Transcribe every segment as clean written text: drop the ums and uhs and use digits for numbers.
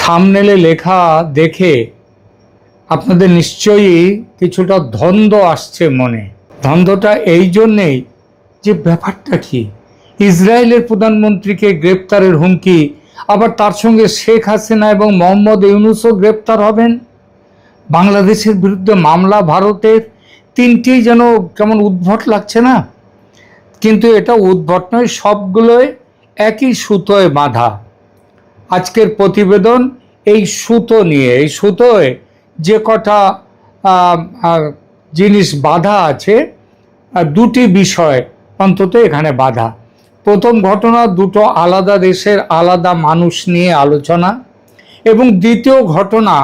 থাম্বনেলে লেখা দেখে আপনাদের নিশ্চয়ই কিছুটা দ্বন্দ্ব আসছে মনে। দ্বন্দ্বটা এই জন্যেই যে ব্যাপারটা কি, ইসরায়েলের প্রধানমন্ত্রীকে গ্রেপ্তারের হুমকি, আবার তার সঙ্গে শেখ হাসিনা এবং মোহাম্মদ ইউনূসও গ্রেপ্তার হবেন, বাংলাদেশের বিরুদ্ধে মামলা ভারতের, তিনটি যেন কেমন উদ্ভট লাগছে না? কিন্তু এটা উদ্ভট নয়, সবগুলোই একই সুতোয় বাঁধা। আজকের প্রতিবেদন এই সুতো নিয়ে, এই সুতোয় যে কটা জিনিস বাঁধা আছে, দুটি বিষয় অন্তত এখানে বাঁধা। প্রথম ঘটনা, দুটো আলাদা দেশের আলাদা মানুষ নিয়ে আলোচনা, এবং দ্বিতীয় ঘটনা,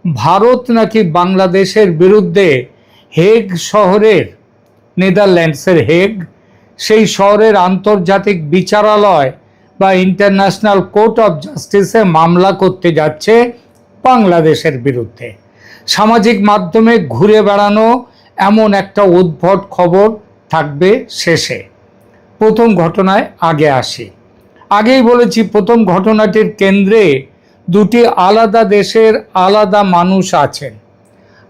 ভারত নাকি বাংলাদেশের বিরুদ্ধে হেগ শহরের, নেদারল্যান্ডসের হেগ, সেই শহরের আন্তর্জাতিক বিচারালয় বা ইন্টারন্যাশনাল কোর্ট অফ জাস্টিসে মামলা করতে যাচ্ছে বাংলাদেশের বিরুদ্ধে। সামাজিক মাধ্যমে ঘুরে বেড়ানো এমন একটা উদ্ভট খবর থাকবে শেষে। প্রথম ঘটনায় আগে আসি। আগেই বলেছি, প্রথম ঘটনাটির কেন্দ্রে দুটি আলাদা দেশের আলাদা মানুষ আছেন।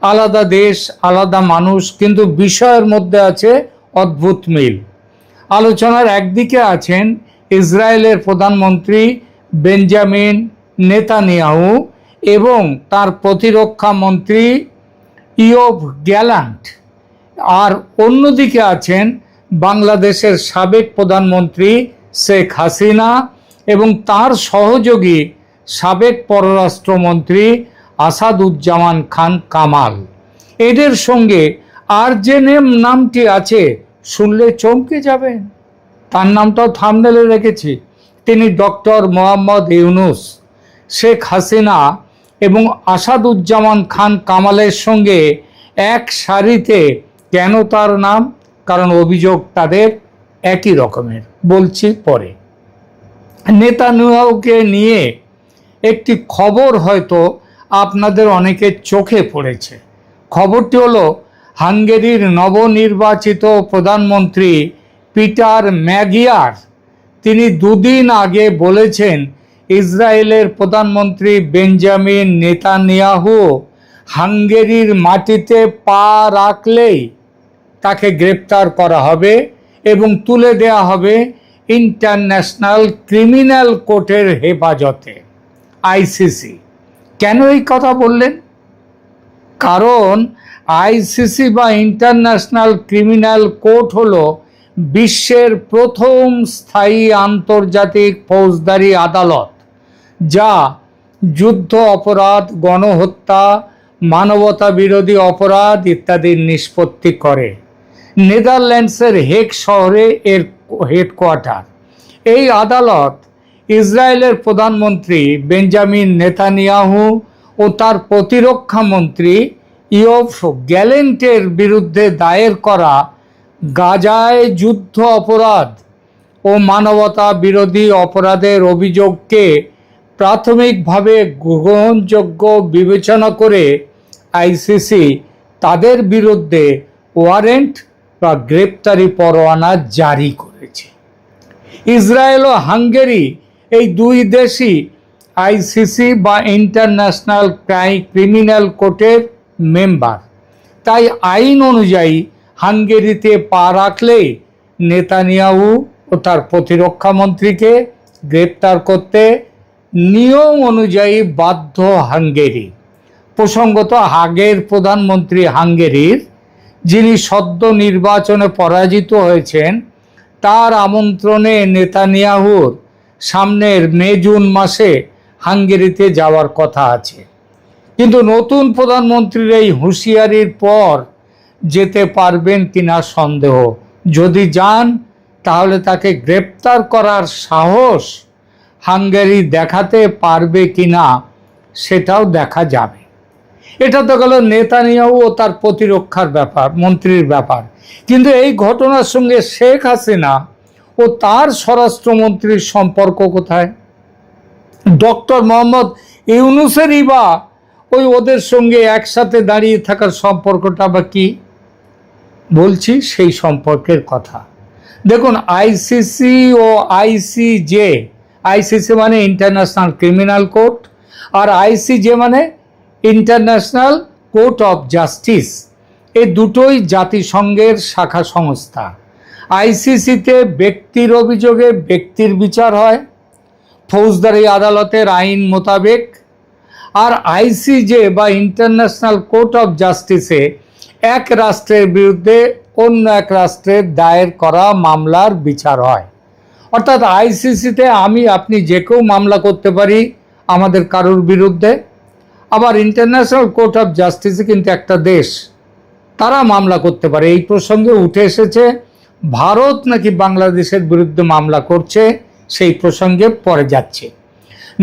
আলাদা দেশ, আলাদা মানুষ, কিন্তু বিষয়ের মধ্যে আছে অদ্ভুত মিল। আলোচনার একদিকে আছেন ইসরায়েলের প্রধানমন্ত্রী বেঞ্জামিন নেতানিয়াহু এবং তার প্রতিরক্ষা মন্ত্রী ইয়োভ গ্যালান্ট, আর অন্যদিকে আছেন বাংলাদেশের সাবেক প্রধানমন্ত্রী শেখ হাসিনা এবং তার সহযোগী সাবেক পররাষ্ট্রমন্ত্রী আসাদুজ্জামান খান কামাল। এদের সঙ্গে আর যে নামটি আছে, শুনলে চমকে যাবেন, তার নামটাও থাম্বনেলে রেখেছি। তিনি ডক্টর মোহাম্মদ ইউনূস। শেখ হাসিনা এবং আসাদুজ্জামান খান কামালের সঙ্গে এক সারিতে কেন তার নাম? কারণ অভিযোগ তাদের একই রকমের, বলছি পরে। নেতানিয়াহুকে নিয়ে একটি খবর হয়তো আপনাদের অনেকের চোখে পড়েছে। খবরটি হলো, হাঙ্গেরির নবনির্বাচিত প্রধানমন্ত্রী পিটার ম্যাগিয়ার, তিনি দুদিন আগে বলেছেন ইসরায়েলের প্রধানমন্ত্রী বেঞ্জামিন নেতানিয়াহু হাঙ্গেরির মাটিতে পা রাখলেই তাকে গ্রেপ্তার করা হবে এবং তুলে দেয়া হবে ইন্টারন্যাশনাল ক্রিমিনাল কোর্টের হেফাজতে, আইসিসি। কেন এই কথা বললেন? কারণ আইসিসি বা ইন্টারন্যাশনাল ক্রিমিনাল কোর্ট হলো বিশ্বের প্রথম স্থায়ী আন্তর্জাতিক ফৌজদারি আদালত, যা যুদ্ধ অপরাধ, গণহত্যা, মানবতা বিরোধী অপরাধ ইত্যাদির নিষ্পত্তি করে। নেদারল্যান্ডসের হেগ শহরে এর হেডকোয়ার্টার। এই আদালত ইসরায়েলের প্রধানমন্ত্রী বেঞ্জামিন নেতানিয়াহু ও তার প্রতিরক্ষা মন্ত্রী ইয়োভ গ্যালেন্টের বিরুদ্ধে দায়ের করা গাজায় যুদ্ধ অপরাধ ও মানবতা বিরোধী অপরাধের অভিযোগকে প্রাথমিকভাবে গ্রহণযোগ্য বিবেচনা করে আইসিসি তাদের বিরুদ্ধে ওয়ারেন্ট বা গ্রেপ্তারি পরোয়ানা জারি করেছে। ইসরায়েল ও হাঙ্গেরি, এই দুই দেশই আইসিসি বা ইন্টারন্যাশনাল ক্রিমিনাল কোর্টের মেম্বার। তাই আইন অনুযায়ী হাঙ্গেরিতে পা রাখলেই নেতানিয়াহু ও তার প্রতিরক্ষা মন্ত্রীকে গ্রেপ্তার করতে নিয়ম অনুযায়ী বাধ্য হাঙ্গেরি। প্রসঙ্গত, আগের প্রধানমন্ত্রী হাঙ্গেরির, যিনি সদ্য নির্বাচনে পরাজিত হয়েছেন, তার আমন্ত্রণে নেতানিয়াহুর সামনের মে-জুন মাসে হাঙ্গেরিতে যাওয়ার কথা আছে। কিন্তু নতুন প্রধানমন্ত্রীর এই হুঁশিয়ারির পর যেতে পারবেন কিনা সন্দেহ। যদি যান, তাহলে তাকে গ্রেপ্তার করার সাহস হাঙ্গেরি দেখাতে পারবে কিনা সেটাও দেখা যাবে। এটা তো গেল নেতানিয়াহু ও তার প্রতিরক্ষার ব্যাপার, মন্ত্রীর ব্যাপার। কিন্তু এই ঘটনার সঙ্গে শেখ হাসিনা ও তার স্বরাষ্ট্রমন্ত্রীর সম্পর্ক কোথায়? ডক্টর মোহাম্মদ ইউনূসেরই বা ওদের সঙ্গে একসাথে দাঁড়িয়ে থাকার সম্পর্কটা বা কি? বলছি সেই সম্পর্কের কথা। দেখুন, আইসিসি ও আইসিজে, আইসিসি মানে ইন্টারন্যাশনাল ক্রিমিনাল কোর্ট, আর আইসিজে মানে ইন্টারন্যাশনাল কোর্ট অফ জাস্টিস, এই দুটোই জাতিসংঘের শাখা সংস্থা। আইসিসিতে ব্যক্তির অভিযোগে ব্যক্তির বিচার হয় ফৌজদারি আদালতের আইন মোতাবেক, আর আইসিজে বা ইন্টারন্যাশনাল কোর্ট অফ জাস্টিসে এক রাষ্ট্রের বিরুদ্ধে অন্য এক রাষ্ট্রের দায়ের করা মামলার বিচার হয়। অর্থাৎ আইসিসিতে আমি আপনি যে কেউ মামলা করতে পারি আমাদের কারোর বিরুদ্ধে, আবার ইন্টারন্যাশনাল কোর্ট অফ জাস্টিসে কিন্তু একটা দেশ, তারা মামলা করতে পারে। এই প্রসঙ্গে উঠে এসেছে ভারত নাকি বাংলাদেশের বিরুদ্ধে মামলা করছে, সেই প্রসঙ্গে পরে যাচ্ছে।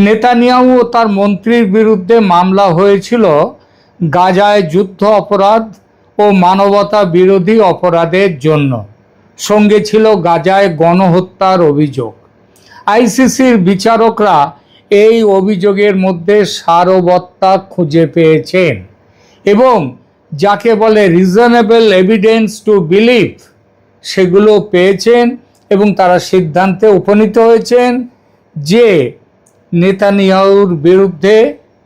নেতানিয়াহু ও তার মন্ত্রীর বিরুদ্ধে মামলা হয়েছিল গাজায় যুদ্ধ অপরাধ ও মানবতা বিরোধী অপরাধের জন্য, সঙ্গে ছিল গাজায় গণহত্যার অভিযোগ। আইসিসির বিচারকরা এই অভিযোগের মধ্যে সারবত্তা খুঁজে পেয়েছেন এবং যাকে বলে রিজনেবল এভিডেন্স টু বিলিভ সেগুলো পেয়েছেন, এবং তারা সিদ্ধান্তে উপনীত হয়েছেন যে নেতানিয়াহুর বিরুদ্ধে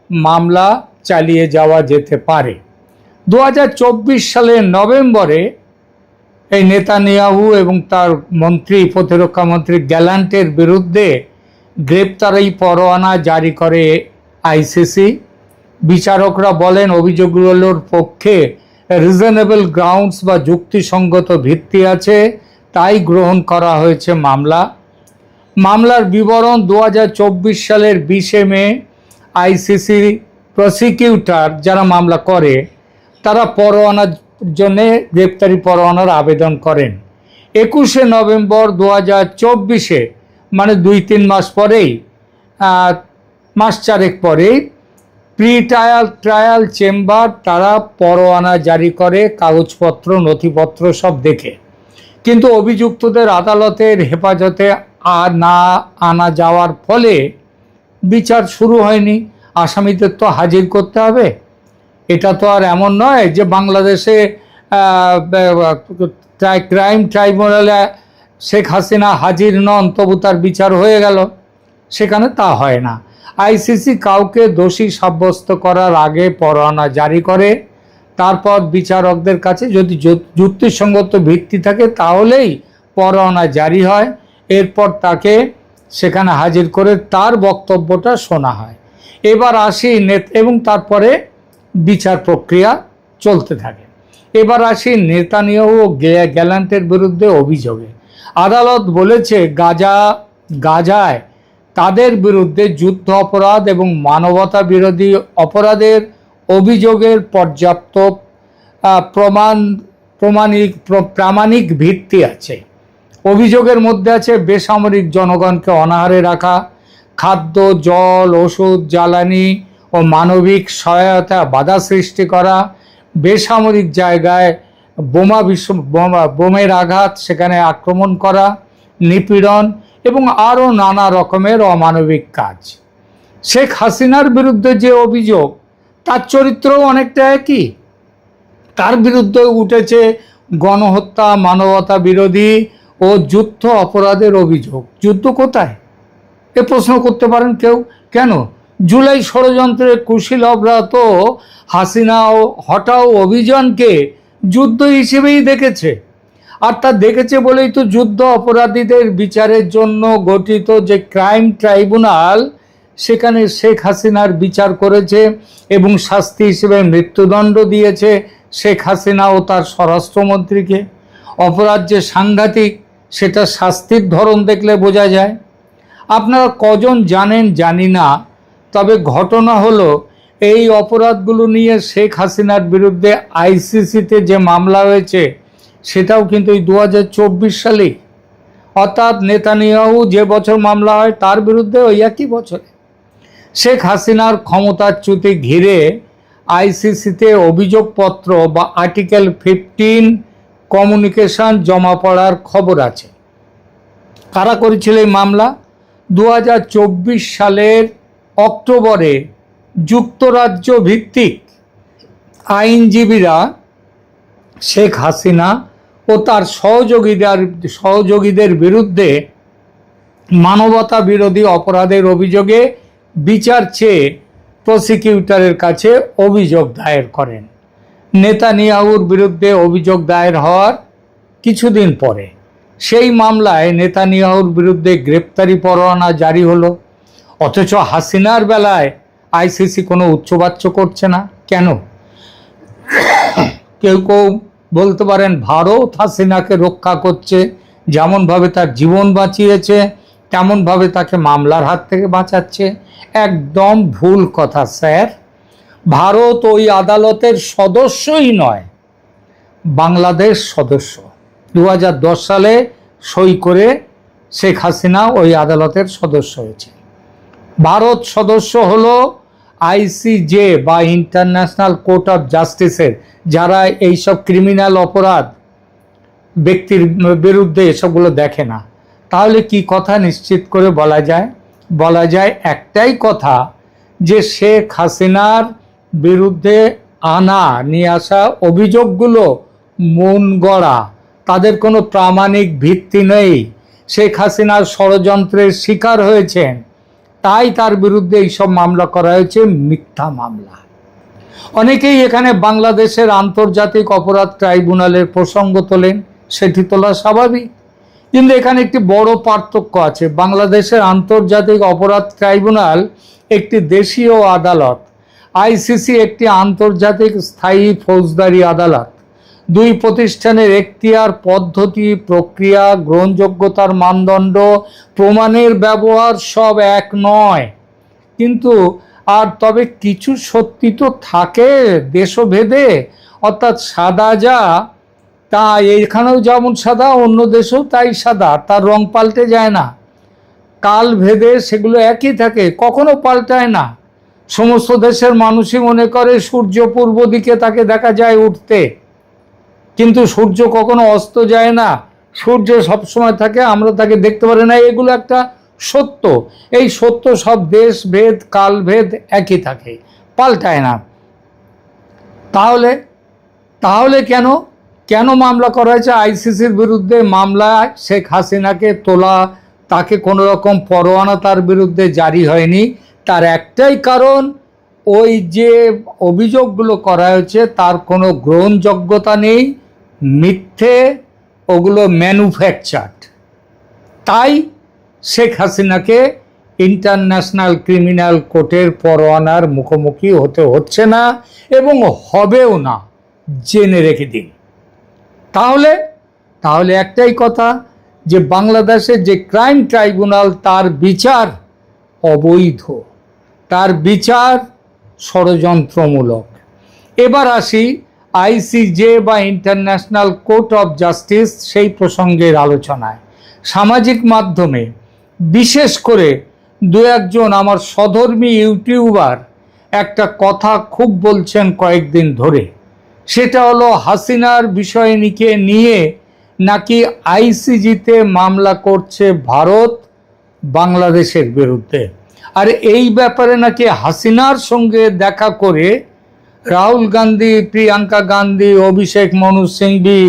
মামলা চালিয়ে যাওয়া যেতে পারে। 2024 সালের নভেম্বরে এই নেতানিয়াহু এবং তার মন্ত্রী, প্রতিরক্ষা মন্ত্রী গ্যালান্টের বিরুদ্ধে গ্রেপ্তারি পরোয়ানা জারি করে আইসিসি। বিচারকরা বলেন অভিযোগগুলোর পক্ষে রিজনেবল গ্রাউন্ডস বা যুক্তিসঙ্গত ভিত্তি আছে, তাই গ্রহণ করা হয়েছে মামলা। মামলার বিবরণ 2024 সালের 20 মে আইসিসি প্রসিকিউটর যারা মামলা করে তারা পরোয়ানার জন্য গ্রেপ্তারি পরোয়ানার আবেদন করেন। 21 নভেম্বর 2024 মানে 2-3 মাস পরেই, মাস চারেক পরেই প্রি ট্রায়াল চেম্বার তারা পরোয়ানা জারি করে কাগজপত্র নথিপত্র সব দেখে, কিন্তু অভিযুক্তদের আদালতের হেফাজতে না আনা যাওয়ার ফলে বিচার শুরু হয়নি। আসামিদের তো হাজির করতে হবে, এটা তো আর এমন নয় যে বাংলাদেশে ক্রাইম ট্রাইব্যুনালে শেখ হাসিনা হাজির নন তবু তার বিচার হয়ে গেল, সেখানে তা হয় না। আইসিসি কাউকে দোষী সাব্যস্ত করার আগে পরোয়ানা জারি করে, তারপর বিচারকদের কাছে যদি যুক্তিসঙ্গত ভিত্তি থাকে তাহলেই পরোয়ানা জারি হয়। এরপর তাকে সেখানে হাজির করে তার বক্তব্যটা শোনা হয়। এবার আসি এবং তারপরে বিচার প্রক্রিয়া চলতে থাকে। এবার আসি নেতানিয়াহু ও গ্যালান্টের বিরুদ্ধে অভিযোগে। আদালত বলেছে গাজায় তাদের বিরুদ্ধে যুদ্ধ অপরাধ এবং মানবতা বিরোধী অপরাধের অভিযোগের পর্যাপ্ত প্রামাণিক ভিত্তি আছে। অভিযোগের মধ্যে আছে বেসামরিক জনগণকে অনাহারে রাখা, খাদ্য, জল, ওষুধ, জ্বালানি ও মানবিক সহায়তা বাধা সৃষ্টি করা, বেসামরিক জায়গায় বোমের আঘাত, সেখানে আক্রমণ করা, নিপীড়ন এবং আরও নানা রকমের অমানবিক কাজ। শেখ হাসিনার বিরুদ্ধে যে অভিযোগ তার চরিত্রও অনেকটা একই। তার বিরুদ্ধে উঠেছে গণহত্যা, মানবতা বিরোধী ও যুদ্ধ অপরাধের অভিযোগ। যুদ্ধ কোথায় এ প্রশ্ন করতে পারেন কেউ। কেন? জুলাই ষড়যন্ত্রের কুশীলবরা তো হাসিনা ও হটাও অভিযানকে যুদ্ধ হিসেবেই দেখেছে, আর তা দেখেছে বলেই তো যুদ্ধ অপরাধীদের বিচারের জন্য গঠিত যে ক্রাইম ট্রাইব্যুনাল সেখানে শেখ হাসিনার বিচার করেছে এবং শাস্তি হিসেবে মৃত্যুদণ্ড দিয়েছে শেখ হাসিনা ও তার স্বরাষ্ট্রমন্ত্রীকে। অপরাধ যে সাংঘাতিক সেটা শাস্তির ধরন দেখলে বোঝা যায়। আপনারা কজন জানেন জানি না, তবে ঘটনা হলো এই অপরাধগুলো নিয়ে শেখ হাসিনার বিরুদ্ধে আইসিসিতে যে মামলা হয়েছে সেটাও কিন্তু এই 2024 সালেই, অর্থাৎ নেতানিয়াহু যে বছর মামলা হয় তার বিরুদ্ধে ওই একই বছরে। শেখ হাসিনার ক্ষমতাচ্যুতি ঘিরে আইসিসিতে অভিযোগপত্র বা আর্টিকেল 15 কমিউনিকেশন জমা পড়ার খবর আছে। কারা করেছিল এই মামলা? 2024 সালের অক্টোবরে যুক্তরাজ্য ভিত্তিক আইনজীবীরা শেখ হাসিনা ও তার সহযোগীদের বিরুদ্ধে মানবতা বিরোধী অপরাধের অভিযোগে বিচার চেয়ে প্রসিকিউটরের কাছে অভিযোগ দায়ের করেন। নেতানিয়াহুর বিরুদ্ধে অভিযোগ দায়ের হওয়ার কিছুদিন পরে সেই মামলায় নেতানিয়াহুর বিরুদ্ধে গ্রেপ্তারি পরোয়ানা জারি হলো। অথচ হাসিনার বেলায় আইসিসি কোনো উচ্চবাচ্য করছে না কেন? কেউ কেউ বলতে পারেন ভারত হাসিনাকে রক্ষা করছে, যেমনভাবে তার জীবন বাঁচিয়েছে তেমনভাবে তাকে মামলার হাত থেকে বাঁচাচ্ছে। একদম ভুল কথা স্যার। ভারত ওই আদালতের সদস্যই নয়, বাংলাদেশ সদস্য। 2010 সালে সই করে শেখ হাসিনা ওই আদালতের সদস্য হয়েছে। ভারত সদস্য হলো আইসিজে বা ইন্টারন্যাশনাল কোর্ট অফ জাস্টিসের, যারা এইসব ক্রিমিনাল অপরাধ ব্যক্তির বিরুদ্ধে এসবগুলো দেখে না। তাহলে কি কথা নিশ্চিত করে বলা যায়? বলা যায় একটাই কথা, যে শেখ হাসিনার বিরুদ্ধে নিয়ে আসা অভিযোগগুলো মন গড়া, তাদের কোনো প্রামাণিক ভিত্তি নেই। শেখ হাসিনার ষড়যন্ত্রের শিকার হয়েছেন, তাই তার বিরুদ্ধে এইসব মামলা করা হয়েছে, মিথ্যা মামলা। অনেকেই এখানে বাংলাদেশের আন্তর্জাতিক অপরাধ ট্রাইব্যুনালের প্রসঙ্গ তোলেন, সেটি তোলা স্বাভাবিক, কিন্তু এখানে একটি বড় পার্থক্য আছে। বাংলাদেশের আন্তর্জাতিক অপরাধ ট্রাইব্যুনাল একটি দেশীয় আদালত, আইসিসি একটি আন্তর্জাতিক স্থায়ী ফৌজদারি আদালত। দুই প্রতিষ্ঠানের এখতিয়ার, পদ্ধতি, প্রক্রিয়া, গ্রহণযোগ্যতার মানদণ্ড, প্রমাণের ব্যবহার সব এক নয়। কিন্তু তবে কিছু সত্যি তো থাকে দেশভেদে, অর্থাৎ সাদা যা তা এখানেও যেমন সাদা, অন্য দেশেও তাই সাদা, তার রং পাল্টে যায় না। কাল ভেদে সেগুলো একই থাকে, কখনো পাল্টায় না। সমস্ত দেশের মানুষই মনে করে সূর্য পূর্ব দিকে তাকে দেখা যায় উঠতে, কিন্তু সূর্য কখনো অস্ত যায় না, সূর্য সবসময় থাকে, আমরা তাকে দেখতে পারি না। এগুলো একটা সত্য। এই সত্য সব দেশ ভেদ কাল ভেদ একই থাকে, পাল্টায় না। তাহলে কেন মামলা করা হয়েছে আইসিসির বিরুদ্ধে? মামলায় শেখ হাসিনাকে তোলা, তাকে কোনো রকম পরোয়ানা তার বিরুদ্ধে জারি হয়নি। তার একটাই কারণ, ওই যে অভিযোগগুলো করা হয়েছে তার কোনো গ্রহণযোগ্যতা নেই, মিথ্যে, ওগুলো ম্যানুফ্যাকচার্ড। তাই শেখ হাসিনাকে ইন্টারন্যাশনাল ক্রিমিনাল কোর্টের পরোয়ানার মুখোমুখি হতে হচ্ছে না এবং হবেও না, জেনে রেখে দিন। তাহলে একটাই কথা, যে বাংলাদেশের যে ক্রাইম ট্রাইব্যুনাল, তার বিচার অবৈধ, তার বিচার ষড়যন্ত্রমূলক। এবার আসি আইসিজে বা ইন্টারন্যাশনাল কোর্ট অফ জাস্টিস, সেই প্রসঙ্গের আলোচনায়। সামাজিক মাধ্যমে বিশেষ করে দু একজন আমার সধর্মী ইউটিউবার একটা কথা খুব বলছেন কয়েকদিন ধরে, সেটা হলো হাসিনার বিষয়টিকে নিয়ে নাকি আইসিজিতে মামলা করছে ভারত বাংলাদেশের বিরুদ্ধে। আর এই ব্যাপারে নাকি হাসিনার সঙ্গে দেখা করে রাহুল গান্ধী, প্রিয়াঙ্কা গান্ধী, অভিষেক মনু সিংভি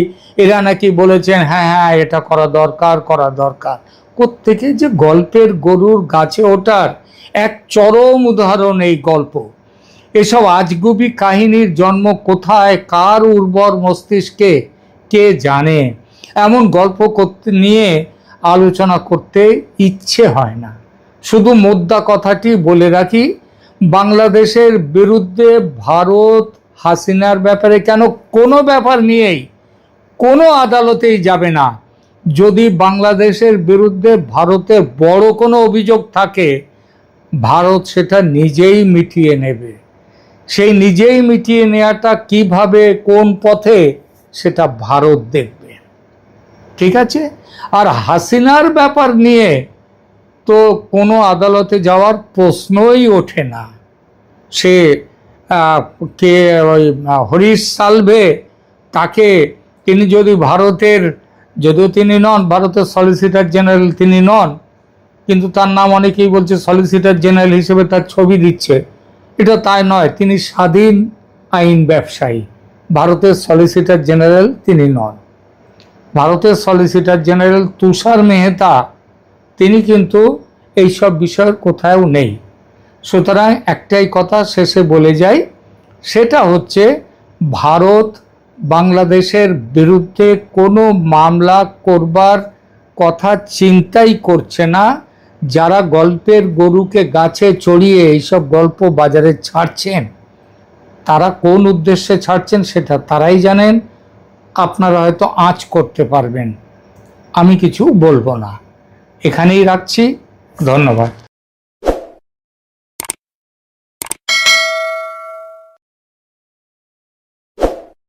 এরা নাকি বলেছেন হ্যাঁ এটা করা দরকার। কোত্থেকে যে গল্পের গরুর গাছে ওঠার এক চরম উদাহরণ এই গল্প। এসব আজগুবি কাহিনীর জন্ম কোথায়, কার উর্বর মস্তিষ্কে, কে জানে। এমন গল্প নিয়ে আলোচনা করতে ইচ্ছে হয় না। শুধু মোদ্দা কথাটি বলে রাখি, বাংলাদেশের বিরুদ্ধে ভারত হাসিনার ব্যাপারে কেন কোনো ব্যাপার নিয়েই কোনো আদালতেই যাবে না। যদি বাংলাদেশের বিরুদ্ধে ভারতের বড় কোনো অভিযোগ থাকে, ভারত সেটা নিজেই মিটিয়ে নেবে। সেই নিজেই মিটিয়ে নেওয়াটা কিভাবে, কোন পথে, সেটা ভারত দেখবে। ঠিক আছে? আর হাসিনার ব্যাপার নিয়ে তো কোনো আদালতে যাওয়ার প্রশ্নই ওঠে না। সে কে ওই হরিশ সালভে, তাকে তিনি যদি যদিও তিনি নন ভারতের সলিসিটর জেনারেল, তিনি নন, কিন্তু তার নাম অনেকেই বলছে সলিসিটর জেনারেল হিসেবে তার ছবি দিচ্ছে। এটা তাই নয়, তিনি স্বাধীন আইন ব্যবসায়ী। ভারতের সলিসিটর জেনারেল তিনি নন। ভারতের সলিসিটর জেনারেল তুষার মেহতা, তিনি কিন্তু এইসব বিষয়ের কোথাও নেই। সুতরাং একটাই কথা শেষে বলে যাই, সেটা হচ্ছে ভারত বাংলাদেশের বিরুদ্ধে কোনো মামলা করবার কথা চিন্তাই করছে না। যারা গল্পের গরুকে গাছে চড়িয়ে এইসব গল্প বাজারে ছাড়ছেন, তারা কোন উদ্দেশ্যে ছাড়ছেন সেটা তারাই জানেন। আপনারা হয়তো আঁচ করতে পারবেন, আমি কিছু বলবো না। এখানেই রাখছি, ধন্যবাদ।